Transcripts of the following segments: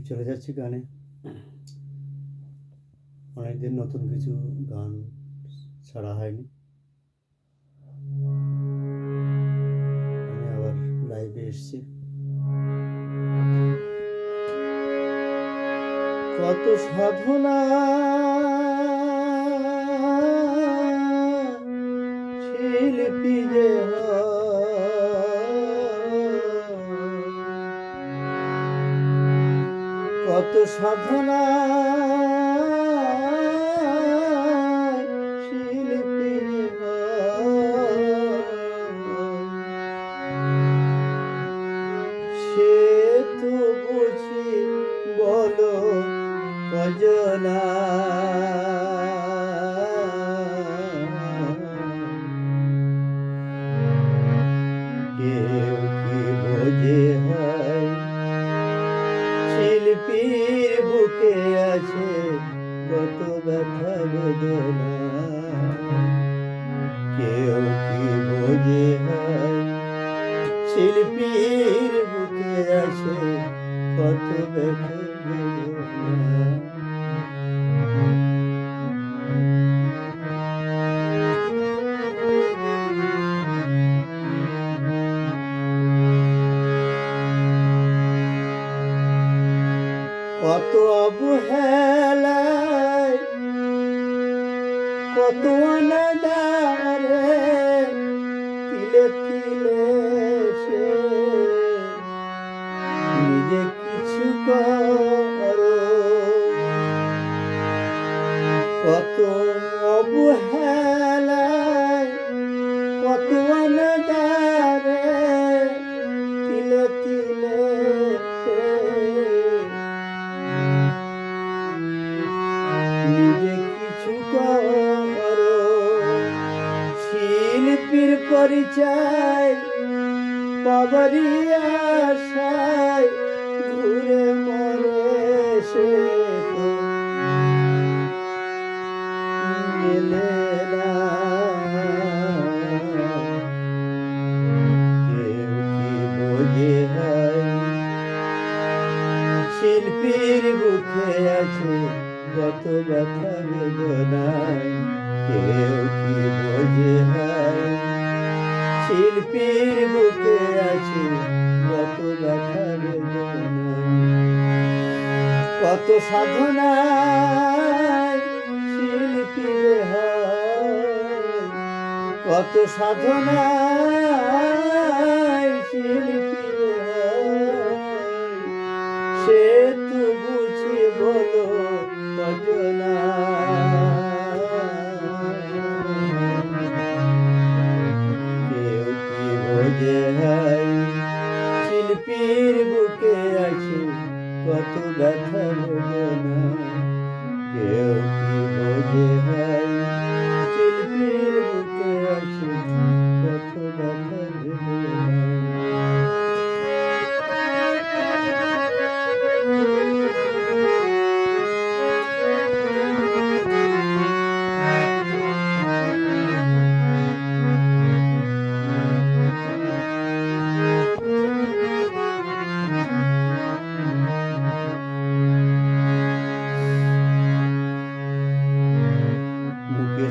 চলে যাচ্ছি গানে। অনেকদিন নতুন কিছু গান ছাড়া হয়নি। আমি আবার লাইভে এসেছি। কত সাধনা শিল্পী যে কত সাধনা শিল্পী সে তো বুঝি বলো কজনা কেউ কি বোঝে হয় শিল্পীর বুকে আছে কত ব্যথা বেদনা কেউ কি বোঝে হয় শিল্পীর বুকে আছে কত ব্যথা বেদনা কত অবহেলায় কত অনাদারে তিলে তিলে সে নিজে কিছু করো কত অবহেলায় কত অনাদারে তিলে তিলে সে নিজে কিছু করো শিল্পীর পরিচয় পাবারই আশায় ঘুরে মরে সে তো মেলে না কেউ কি বোঝে হয় শিল্পীর বুকে আছে কত ব্যথা বেদনায় কেউ কি বোঝে হয় শিল্পীর বুকে আছে কত ব্যথা বেদনা কত সাধনায় শিল্পী হয় কত সাধনায় শিল্পী হয় সে তো বুঝি বলো কজনা কেউ কি বোঝে হয় শিল্পীর বুকে আছে কত ব্যথা বেদনা কেউ কি বোঝে হয় শিল্পীর বুকে আছে কত ব্যথা বেদনা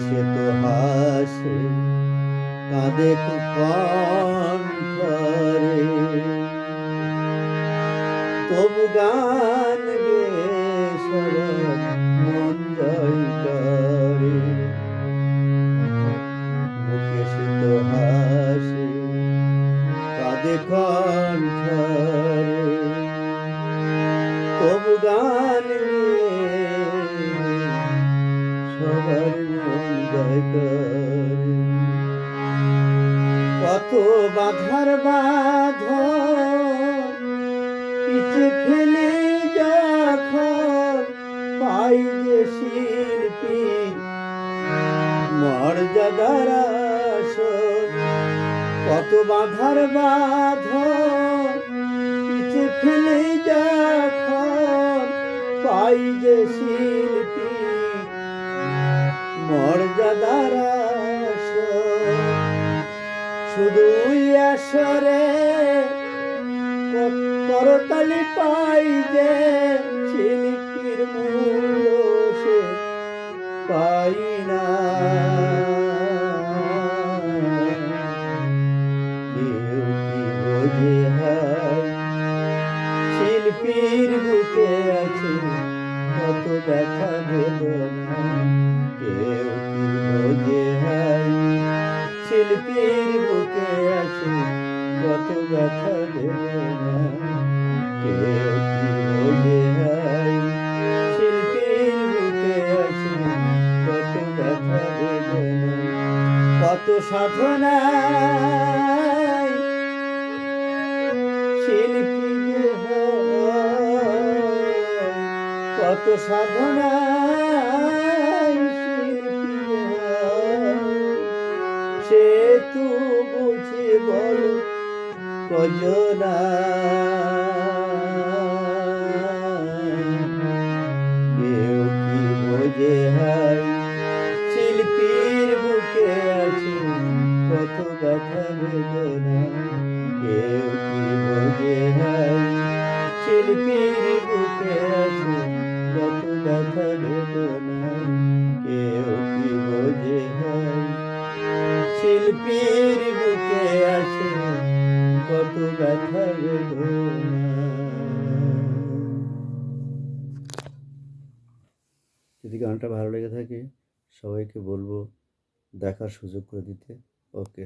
সে তো হাসে কাঁদে কণ্ঠরে তবু গান গে সবার মন জয় করে মুখে সে তো হাসে কাঁদে কণ্ঠরে তবু গান গে সবার মন জয় করে কত বাধার বাঁধন পিছে ফেলে যখন পাই যে শিল্পী মর্যাদার আসন কত বাধার বাঁধন পিছে ফেলে যখন পাই যে শিল্পী মর্যাদার আসন শুধুই আসরে করতালি পাই যে শিল্পীর মূল্য সে পাই না। কেউ কি বোঝে হায় শিল্পীর বুকে আছে কত ব্যথা বেদনা। কেউ কি বোঝে হায় শিল্পীর বুকে আছে কত ব্যথা বেদনা। কেউ কি বোঝে হায় শিল্পীর বুকে আছে কত ব্যথা বেদনা। কত সাধনায় শিল্পী যে হয়, কত সাধনায় শিল্পী যে হয়, সে তু বুঝে বল কজনা। কেউ কি বোঝে হায় শিল্পীর বুকে আছে কত ব্যথা বেদনা। কেউ কি বোঝে হায় শিল্পীর বুকে আছে কত ব্যথা বেদনা। কেউ কি বোঝে হায় শিল্পীর বুকে আছে কত ব্যথা বেদনা। যদি গানটা ভালো লেগে থাকে সবাইকে বলবো দেখার সুযোগ করে দিতে। ওকে।